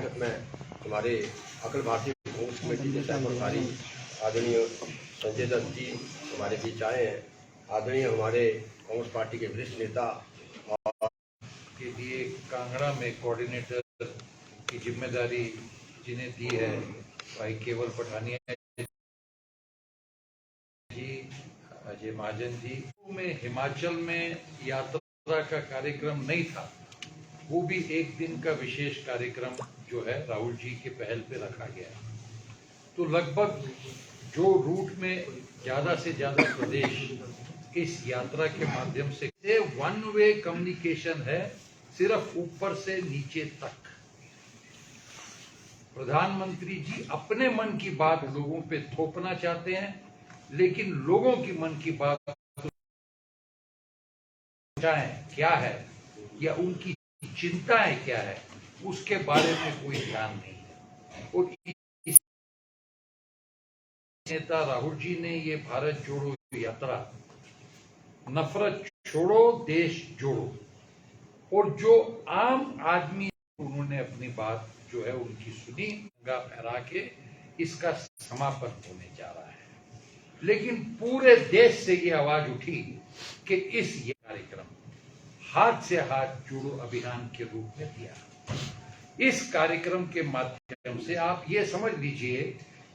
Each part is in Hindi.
बैठक में हमारे अखिल भारतीय कांग्रेस कमेटी के प्रभारी आदरणीय संजय दत्त जी हमारे बीच आए हैं। आदरणीय हमारे कांग्रेस पार्टी के वरिष्ठ नेता और के लिए कांगड़ा में कोऑर्डिनेटर की जिम्मेदारी जिन्हें दी है भाई केवल पठानिया जी, अजय महाजन जी में हिमाचल में यात्रा का कार्यक्रम नहीं था, वो भी एक दिन का विशेष कार्यक्रम जो है राहुल जी के पहल पे रखा गया। तो लगभग जो रूट में ज्यादा से ज्यादा प्रदेश इस यात्रा के माध्यम से वन वे कम्युनिकेशन है, सिर्फ ऊपर से नीचे तक। प्रधानमंत्री जी अपने मन की बात लोगों पे थोपना चाहते हैं, लेकिन लोगों की मन की बात क्या है या उनकी चिंताएं क्या है उसके बारे में कोई ध्यान नहीं है। और नेता राहुल जी ने ये भारत जोड़ो यात्रा, नफरत छोड़ो देश जोड़ो, और जो आम आदमी उन्होंने अपनी बात जो है उनकी सुनी, फहरा के इसका समापन होने जा रहा है। लेकिन पूरे देश से ये आवाज उठी कि इस कार्यक्रम हाथ से हाथ जोड़ो अभियान के रूप में दिया। इस कार्यक्रम के माध्यम से आप ये समझ लीजिए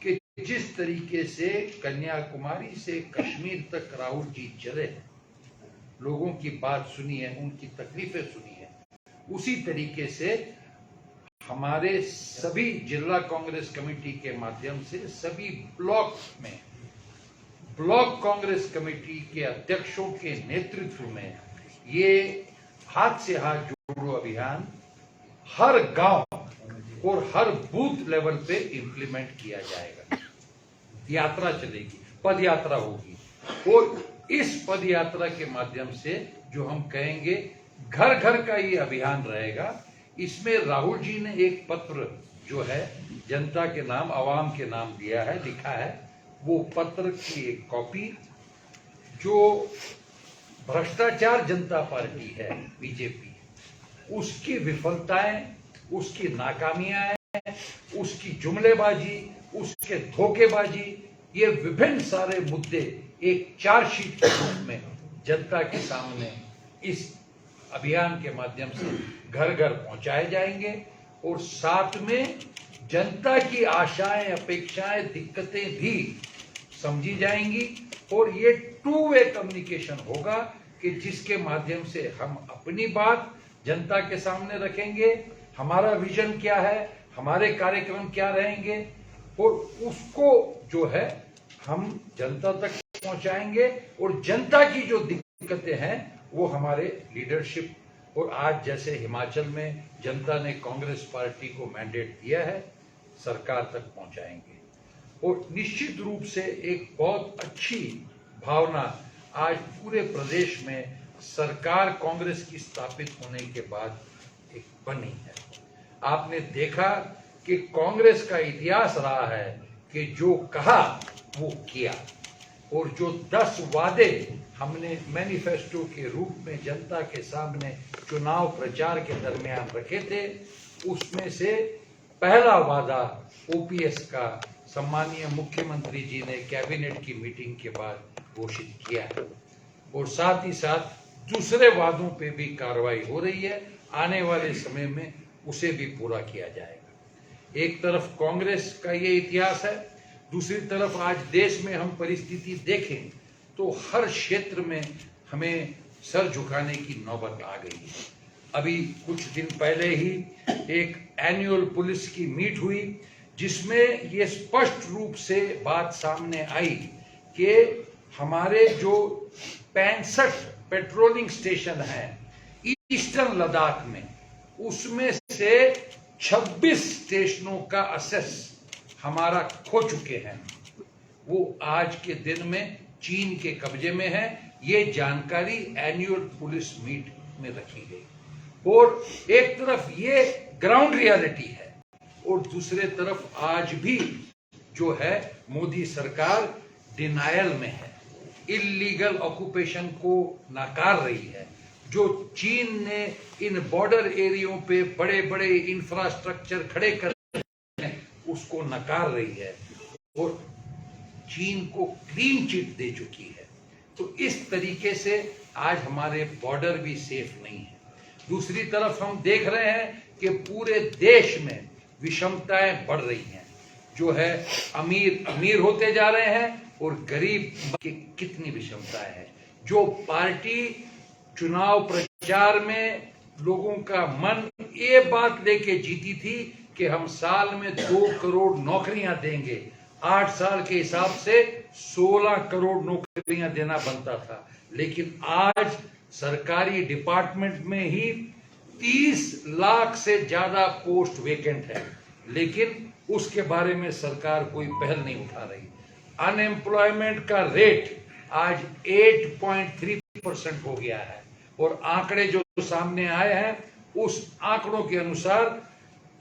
कि जिस तरीके से कन्याकुमारी से कश्मीर तक राहुल जी चले, लोगों की बात सुनी है, उनकी तकलीफें सुनी है, उसी तरीके से हमारे सभी जिला कांग्रेस कमेटी के माध्यम से सभी ब्लॉक में ब्लॉक कांग्रेस कमेटी के अध्यक्षों के नेतृत्व में ये हाथ से हाथ जोड़ो अभियान हर गांव और हर बूथ लेवल पे इंप्लीमेंट किया जाएगा। यात्रा चलेगी, पद यात्रा होगी, और इस पद यात्रा के माध्यम से जो हम कहेंगे घर घर का ये अभियान रहेगा। इसमें राहुल जी ने एक पत्र जो है जनता के नाम, आवाम के नाम दिया है, लिखा है। वो पत्र की एक कॉपी जो भ्रष्टाचार जनता पार्टी है बीजेपी, उसकी विफलताएं, उसकी नाकामियां, उसकी जुमलेबाजी, उसके धोखेबाजी, ये विभिन्न सारे मुद्दे एक चार्जशीट के रूप में जनता के सामने इस अभियान के माध्यम से घर घर पहुंचाए जाएंगे। और साथ में जनता की आशाएं, अपेक्षाएं, दिक्कतें भी समझी जाएंगी, और ये टू वे कम्युनिकेशन होगा कि जिसके माध्यम से हम अपनी बात जनता के सामने रखेंगे, हमारा विजन क्या है, हमारे कार्यक्रम क्या रहेंगे, और उसको जो है हम जनता तक पहुंचाएंगे। और जनता की जो दिक्कतें हैं वो हमारे लीडरशिप, और आज जैसे हिमाचल में जनता ने कांग्रेस पार्टी को मैंडेट दिया है, सरकार तक पहुंचाएंगे। और निश्चित रूप से एक बहुत अच्छी भावना आज पूरे प्रदेश में सरकार कांग्रेस की स्थापित होने के बाद एक बनी है। आपने देखा कि कांग्रेस का इतिहास रहा है कि जो कहा वो किया, और जो 10 वादे हमने मैनिफेस्टो के रूप में जनता के सामने चुनाव प्रचार के दरमियान रखे थे, उसमें से पहला वादा ओपीएस का सम्मानीय मुख्यमंत्री जी ने कैबिनेट की मीटिंग के बाद घोषित किया है, और साथ ही साथ दूसरे वादों पे भी कार्रवाई हो रही है। आने वाले समय में उसे भी पूरा किया जाएगा। एक तरफ कांग्रेस का ये इतिहास है, दूसरी तरफ आज देश में हम परिस्थिति देखें तो हर क्षेत्र में हमें सर झुकाने की नौबत आ गई है। अभी कुछ दिन पहले ही एक एनुअल पुलिस की मीट हुई, जिसमें ये स्पष्ट रूप से बात सामने आई कि हमारे जो 65 पेट्रोलिंग स्टेशन हैं ईस्टर्न लद्दाख में, उसमें से 26 स्टेशनों का असेस हमारा खो चुके हैं। वो आज के दिन में चीन के कब्जे में है। ये जानकारी एनुअल पुलिस मीट में रखी गई। और एक तरफ ये ग्राउंड रियलिटी है, और दूसरे तरफ आज भी जो है मोदी सरकार डिनायल में है, इल्लीगल ऑक्यूपेशन को नकार रही है, जो चीन ने इन बॉर्डर एरियो पे बड़े बड़े इंफ्रास्ट्रक्चर खड़े कर उसको नकार रही है और चीन को क्लीन चिट दे चुकी है। तो इस तरीके से आज हमारे बॉर्डर भी सेफ नहीं है। दूसरी तरफ हम देख रहे हैं कि पूरे देश में विषमताएं बढ़ रही हैं, जो है अमीर अमीर होते जा रहे हैं और गरीब की कितनी विषमताएं हैं। जो पार्टी चुनाव प्रचार में लोगों का मन ये बात लेके जीती थी कि हम साल में 2 करोड़ नौकरियां देंगे, 8 साल के हिसाब से 16 करोड़ नौकरियां देना बनता था, लेकिन आज सरकारी डिपार्टमेंट में ही 30 लाख से ज्यादा पोस्ट वेकेंट है, लेकिन उसके बारे में सरकार कोई पहल नहीं उठा रही। अनएम्प्लॉयमेंट का रेट आज 8.3% हो गया है और आंकड़े जो सामने आए हैं उस आंकड़ों के अनुसार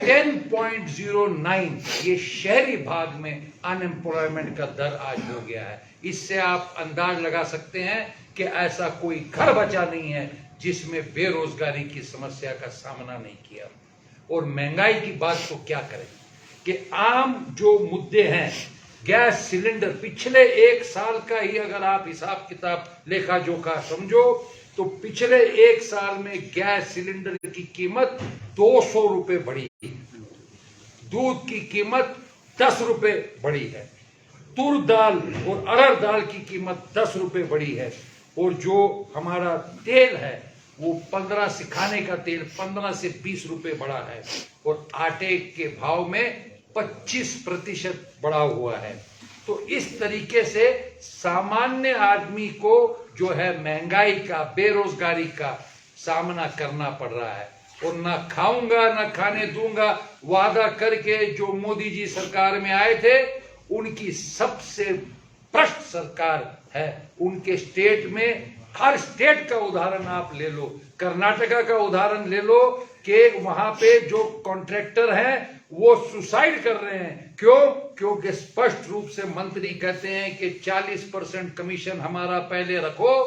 10.09 ये शहरी भाग में अनएम्प्लॉयमेंट का दर आज हो गया है। इससे आप अंदाज लगा सकते हैं कि ऐसा कोई घर बचा नहीं है जिसमें बेरोजगारी की समस्या का सामना नहीं किया। और महंगाई की बात तो क्या करें कि आम जो मुद्दे हैं, गैस सिलेंडर पिछले 1 साल का ही अगर आप हिसाब किताब लेखा जोखा समझो तो पिछले 1 साल में गैस सिलेंडर की कीमत 200 रुपए बढ़ी, दूध की कीमत 10 रुपए बढ़ी है, तुर दाल और अरहर दाल की कीमत 10 रुपए बढ़ी है, और जो हमारा तेल है वो 15 से खाने का तेल 15 से 20 रुपए बढ़ा है, और आटे के भाव में 25% बढ़ा हुआ है। तो इस तरीके से सामान्य आदमी को जो है महंगाई का, बेरोजगारी का सामना करना पड़ रहा है। और ना खाऊंगा ना खाने दूंगा वादा करके जो मोदी जी सरकार में आए थे, उनकी सबसे भ्रष्ट सरकार है। उनके स्टेट में, हर स्टेट का उदाहरण आप ले लो, कर्नाटका का उदाहरण ले लो कि वहां पे जो कॉन्ट्रैक्टर हैं वो सुसाइड कर रहे हैं। क्यों? क्योंकि स्पष्ट रूप से मंत्री कहते हैं कि 40% कमीशन हमारा पहले रखो,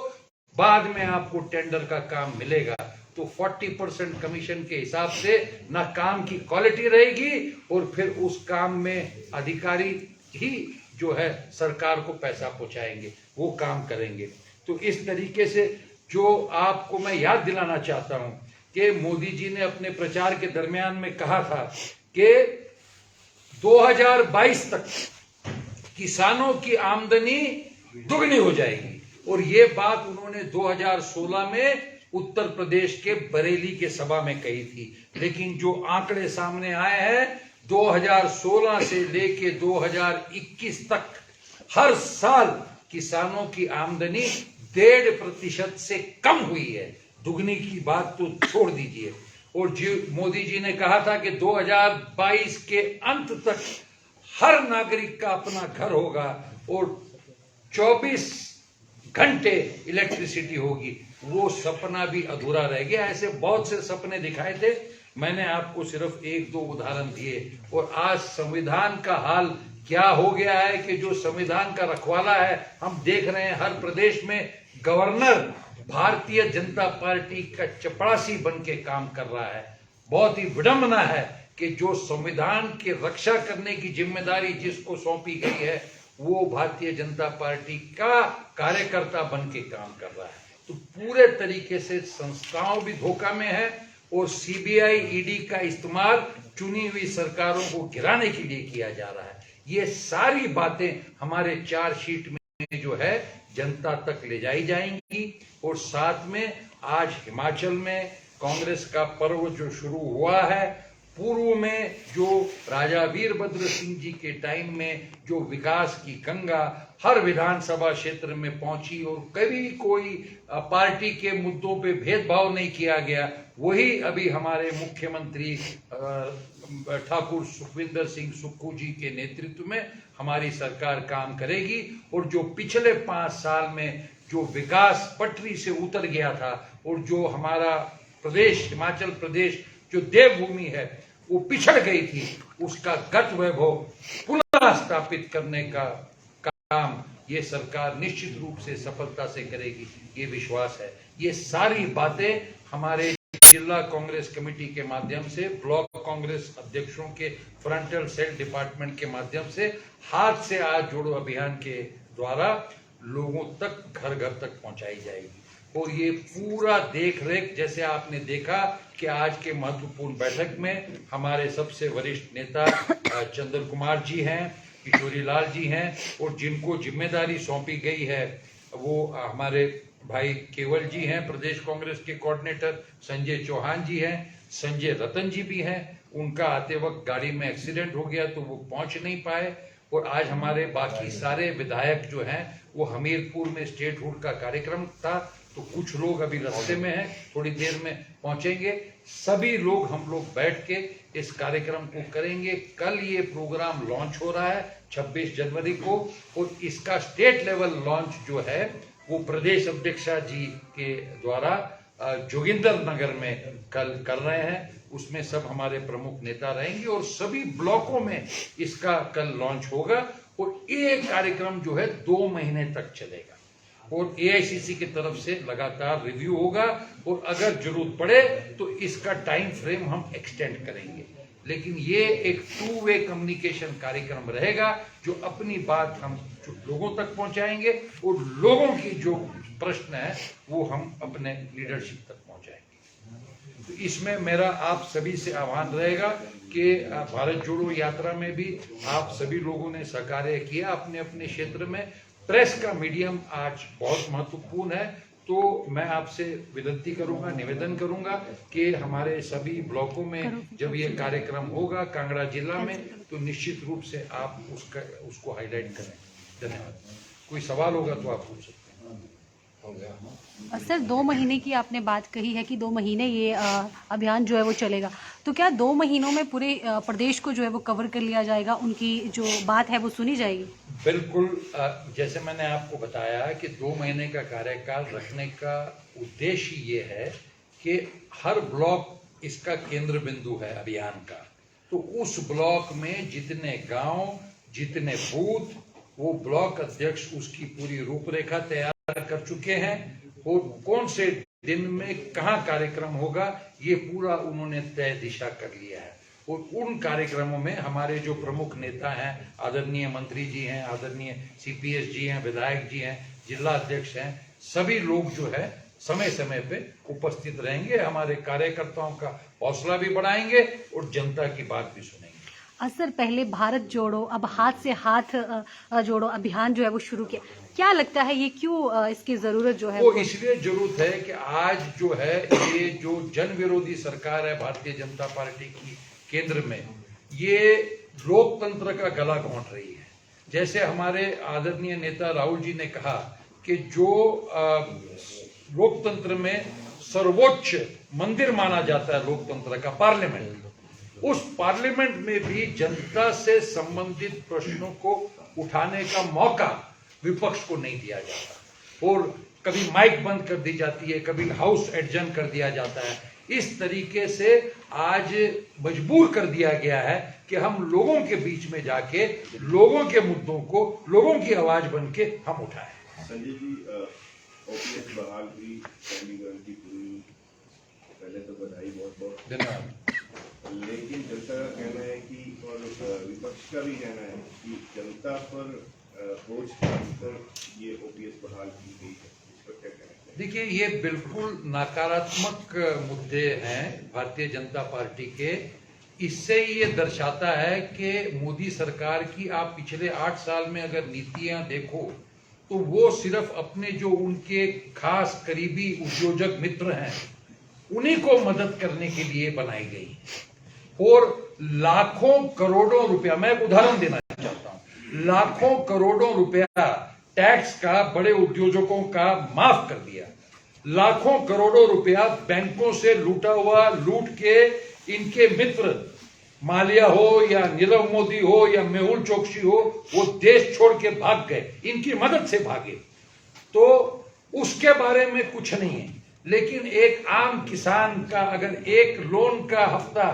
बाद में आपको टेंडर का काम मिलेगा। तो 40% कमीशन के हिसाब से ना काम की क्वालिटी रहेगी और फिर उस काम में अधिकारी ही जो है सरकार को पैसा पहुंचाएंगे, वो काम करेंगे। तो इस तरीके से जो आपको मैं याद दिलाना चाहता हूं कि मोदी जी ने अपने प्रचार के दरमियान में कहा था कि 2022 तक किसानों की आमदनी दुगनी हो जाएगी, और ये बात उन्होंने 2016 में उत्तर प्रदेश के बरेली के सभा में कही थी। लेकिन जो आंकड़े सामने आए हैं 2016 से लेके 2021 तक हर साल किसानों की आमदनी 1.5% से कम हुई है। दुगनी की बात तो छोड़ दीजिए। और मोदी जी ने कहा था कि 2022 के अंत तक हर नागरिक का अपना घर होगा और 24 घंटे इलेक्ट्रिसिटी होगी। वो सपना भी अधूरा रह गया। ऐसे बहुत से सपने दिखाए थे, मैंने आपको सिर्फ 1-2 उदाहरण दिए। और आज संविधान का हाल क्या हो गया है कि जो संविधान का रखवाला है, हम देख रहे हैं हर प्रदेश में गवर्नर भारतीय जनता पार्टी का चपरासी बन के काम कर रहा है। बहुत ही विडंबना है कि जो संविधान की रक्षा करने की जिम्मेदारी जिसको सौंपी गई है वो भारतीय जनता पार्टी का कार्यकर्ता बन के काम कर रहा है। तो पूरे तरीके से संस्थाओं भी धोखा में है और सीबीआई, ईडी का इस्तेमाल चुनी हुई सरकारों को गिराने के लिए किया जा रहा है। ये सारी बातें हमारे चार्जशीट में जो है जनता तक ले जाई जाएंगी। और साथ में आज हिमाचल में कांग्रेस का पर्व जो शुरू हुआ है, पूर्व में जो राजा वीरभद्र सिंह जी के टाइम में जो विकास की गंगा हर विधानसभा क्षेत्र में पहुंची और कभी कोई पार्टी के मुद्दों पे भेदभाव नहीं किया गया, वही अभी हमारे मुख्यमंत्री ठाकुर सुखविंदर सिंह सुक्खू जी के नेतृत्व में हमारी सरकार काम करेगी। और जो पिछले 5 साल में जो विकास पटरी से उतर गया था और जो हमारा प्रदेश हिमाचल प्रदेश जो देवभूमि है वो पिछड़ गई थी, उसका गत वैभव पुनः स्थापित करने का काम ये सरकार निश्चित रूप से सफलता से करेगी, ये विश्वास है। ये सारी बातें हमारे जिला कांग्रेस कमेटी के माध्यम से, ब्लॉक कांग्रेस अध्यक्षों के फ्रंटल सेल डिपार्टमेंट के माध्यम से, हाथ से हाथ जोड़ो अभियान के द्वारा लोगों तक, घर घर तक पहुंचाई जाएगी। और ये पूरा देख रेख, जैसे आपने देखा कि आज के महत्वपूर्ण बैठक में हमारे सबसे वरिष्ठ नेता चंद्र कुमार जी हैं, किशोरी लाल जी हैं, और जिनको जिम्मेदारी सौंपी गई है वो हमारे भाई केवल जी हैं, प्रदेश कांग्रेस के कोऑर्डिनेटर, संजय चौहान जी हैं, संजय रतन जी भी हैं। उनका आते वक्त गाड़ी में एक्सीडेंट हो गया तो वो पहुंच नहीं पाए। और आज हमारे बाकी सारे विधायक जो हैं वो हमीरपुर में स्टेट हुड का कार्यक्रम था, तो कुछ लोग अभी रास्ते में हैं, थोड़ी देर में पहुंचेंगे। सभी लोग, हम लोग बैठ के इस कार्यक्रम को करेंगे। कल ये प्रोग्राम लॉन्च हो रहा है 26 जनवरी को, और इसका स्टेट लेवल लॉन्च जो है वो प्रदेश अध्यक्षा जी के द्वारा जोगिंदर नगर में कल कर रहे हैं। उसमें सब हमारे प्रमुख नेता रहेंगे और सभी ब्लॉकों में इसका कल लॉन्च होगा। और ये कार्यक्रम जो है 2 महीने तक चलेगा और एआईसीसी की तरफ से लगातार रिव्यू होगा, और अगर जरूरत पड़े तो इसका टाइम फ्रेम हम एक्सटेंड करेंगे। लेकिन ये एक 2 वे कम्युनिकेशन कार्यक्रम रहेगा, जो अपनी बात हम लोगों तक पहुंचाएंगे और लोगों की जो प्रश्न है वो हम अपने लीडरशिप तक पहुंचाएंगे। तो इसमें मेरा आप सभी से आह्वान रहेगा कि भारत जोड़ो यात्रा में भी आप सभी लोगों ने सहकार्य किया अपने अपने क्षेत्र में। प्रेस का मीडियम आज बहुत महत्वपूर्ण है, तो मैं आपसे विनती करूंगा, निवेदन करूंगा कि हमारे सभी ब्लॉकों में जब ये कार्यक्रम होगा कांगड़ा जिला में, तो निश्चित रूप से आप उसको हाईलाइट करें। धन्यवाद। कोई सवाल होगा तो आप पूछ सकते हैं। सर 2 महीने की आपने बात कही है कि 2 महीने ये अभियान जो है वो चलेगा, तो क्या 2 महीनों में पूरे प्रदेश को जो है वो कवर कर लिया जाएगा, उनकी जो बात है वो सुनी जाएगी? बिल्कुल, जैसे मैंने आपको बताया कि 2 महीने का कार्यकाल रखने का उद्देश्य ये है कि हर ब्लॉक इसका केंद्र बिंदु है अभियान का। तो उस ब्लॉक में जितने गांव, जितने बूथ, वो ब्लॉक अध्यक्ष उसकी पूरी रूपरेखा तैयार कर चुके हैं, और कौन से दिन में कहां कार्यक्रम होगा ये पूरा उन्होंने तय दिशा कर लिया है। और उन कार्यक्रमों में हमारे जो प्रमुख नेता हैं, आदरणीय मंत्री जी हैं, आदरणीय सीपीएस जी हैं, विधायक जी हैं, जिला अध्यक्ष हैं, सभी लोग जो है समय समय पे उपस्थित रहेंगे। हमारे कार्यकर्ताओं का हौसला भी बढ़ाएंगे और जनता की बात भी सुनेंगे। सर पहले भारत जोड़ो, अब हाथ से हाथ जोड़ो अभियान जो है वो शुरू किया, क्या लगता है ये क्यों इसकी जरूरत जो है वो इसलिए जरूरत है कि आज जो है ये जो जन विरोधी सरकार है भारतीय जनता पार्टी की केंद्र में, ये लोकतंत्र का गला घोंट रही है। जैसे हमारे आदरणीय नेता राहुल जी ने कहा कि जो लोकतंत्र में सर्वोच्च मंदिर माना जाता है लोकतंत्र का, पार्लियामेंट, उस पार्लियामेंट में भी जनता से संबंधित प्रश्नों को उठाने का मौका विपक्ष को नहीं दिया जाता, और कभी माइक बंद कर दी जाती है, कभी हाउस एडजर्न कर दिया जाता है। इस तरीके से आज मजबूर कर दिया गया है कि हम लोगों के बीच में जाके लोगों के मुद्दों को, लोगों की आवाज बन के हम उठाएं। संजय जी, ओपीएस बहाल हुई, चंडीगढ़ की पूरी, पहले तो बधाई, बहुत बहुत धन्यवाद। लेकिन जनता का कहना है कि, और विपक्ष का भी कहना है कि जनता पर बोझ डालकर ये ओपीएस बहाल की गई है, इस पर क्या कहना है? देखिए, ये बिल्कुल नकारात्मक मुद्दे हैं भारतीय जनता पार्टी के। इससे ये दर्शाता है कि मोदी सरकार की आप पिछले 8 साल में अगर नीतियां देखो तो वो सिर्फ अपने जो उनके खास करीबी उद्योजक मित्र हैं उन्हीं को मदद करने के लिए बनाई गई, और लाखों करोड़ों रुपया, मैं एक उदाहरण देना चाहता हूं, लाखों करोड़ों रुपया टैक्स का बड़े उद्योजकों का माफ कर दिया, लाखों करोड़ों रुपया बैंकों से लूटा हुआ, लूट के इनके मित्र माल्या हो या नीरव मोदी हो या मेहुल चोकसी हो, वो देश छोड़ के भाग गए, इनकी मदद से भागे, तो उसके बारे में कुछ नहीं है। लेकिन एक आम किसान का अगर एक लोन का हफ्ता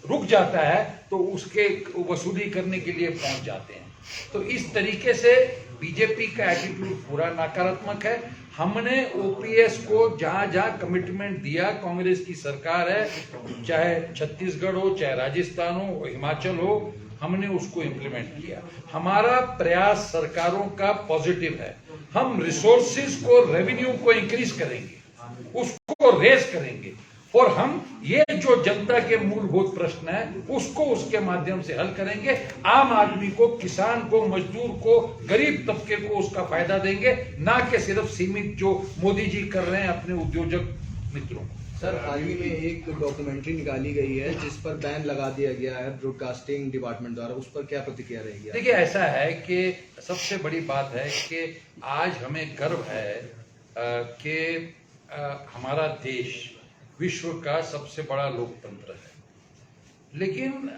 रुक जाता है तो उसके वसूली करने के लिए पहुंच जाते हैं। तो इस तरीके से बीजेपी का एटीट्यूड पूरा नकारात्मक है। हमने ओपीएस को जहां जहां कमिटमेंट दिया, कांग्रेस की सरकार है, चाहे छत्तीसगढ़ हो, चाहे राजस्थान हो, हिमाचल हो, हमने उसको इम्प्लीमेंट किया। हमारा प्रयास सरकारों का पॉजिटिव है। हम रिसोर्सेज को, रेवेन्यू को इंक्रीज करेंगे, उसको रेज करेंगे, और हम ये जो जनता के मूलभूत प्रश्न है उसको उसके माध्यम से हल करेंगे। आम आदमी को, किसान को, मजदूर को, गरीब तबके को उसका फायदा देंगे, ना कि सिर्फ सीमित जो मोदी जी कर रहे हैं अपने उद्योजक मित्रों को। सर, हाल ही में एक डॉक्यूमेंट्री निकाली गई है जिस पर बैन लगा दिया गया है ब्रॉडकास्टिंग डिपार्टमेंट द्वारा, उस पर क्या प्रतिक्रिया रहेगी? देखिए, ऐसा है कि सबसे बड़ी बात है कि आज हमें गर्व है कि हमारा देश विश्व का सबसे बड़ा लोकतंत्र है, लेकिन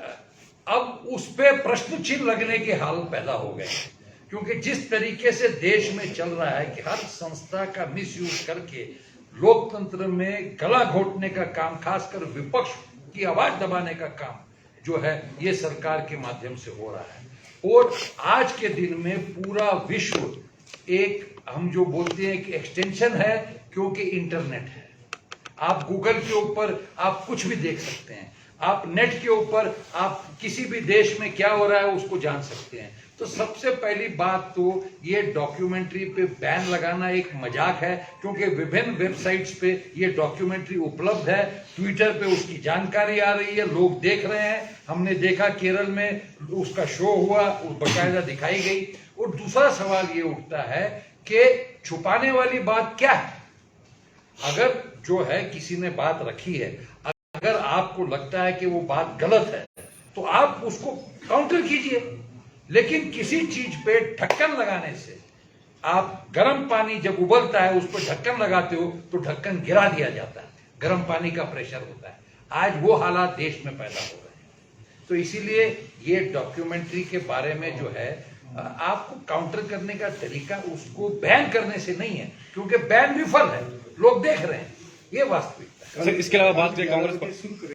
अब उस पे प्रश्न चिन्ह लगने के हाल पैदा हो गए, क्योंकि जिस तरीके से देश में चल रहा है कि हर संस्था का मिसयूज करके लोकतंत्र में गला घोटने का काम, खासकर विपक्ष की आवाज दबाने का काम जो है, ये सरकार के माध्यम से हो रहा है। और आज के दिन में पूरा विश्व एक, हम जो बोलते हैं कि एक्सटेंशन है, क्योंकि इंटरनेट है। आप गूगल के ऊपर आप कुछ भी देख सकते हैं, आप नेट के ऊपर आप किसी भी देश में क्या हो रहा है उसको जान सकते हैं। तो सबसे पहली बात तो ये डॉक्यूमेंट्री पे बैन लगाना एक मजाक है, क्योंकि विभिन्न वेबसाइट्स पे ये डॉक्यूमेंट्री उपलब्ध है, ट्विटर पे उसकी जानकारी आ रही है, लोग देख रहे हैं। हमने देखा केरल में उसका शो हुआ, बाकायदा दिखाई गई। और दूसरा सवाल ये उठता है कि छुपाने वाली बात क्या है? अगर जो है किसी ने बात रखी है, अगर आपको लगता है कि वो बात गलत है, तो आप उसको काउंटर कीजिए। लेकिन किसी चीज पे ढक्कन लगाने से, आप गर्म पानी जब उबलता है उस पर ढक्कन लगाते हो तो ढक्कन गिरा दिया जाता है, गर्म पानी का प्रेशर होता है। आज वो हालात देश में पैदा हो रहे हैं। तो इसीलिए ये डॉक्यूमेंट्री के बारे में जो है, आपको काउंटर करने का तरीका उसको बैन करने से नहीं है, क्योंकि बैन विफल है, लोग देख रहे हैं, ये वास्तविकता है। सर, इसके अलावा बात करें कांग्रेस पर।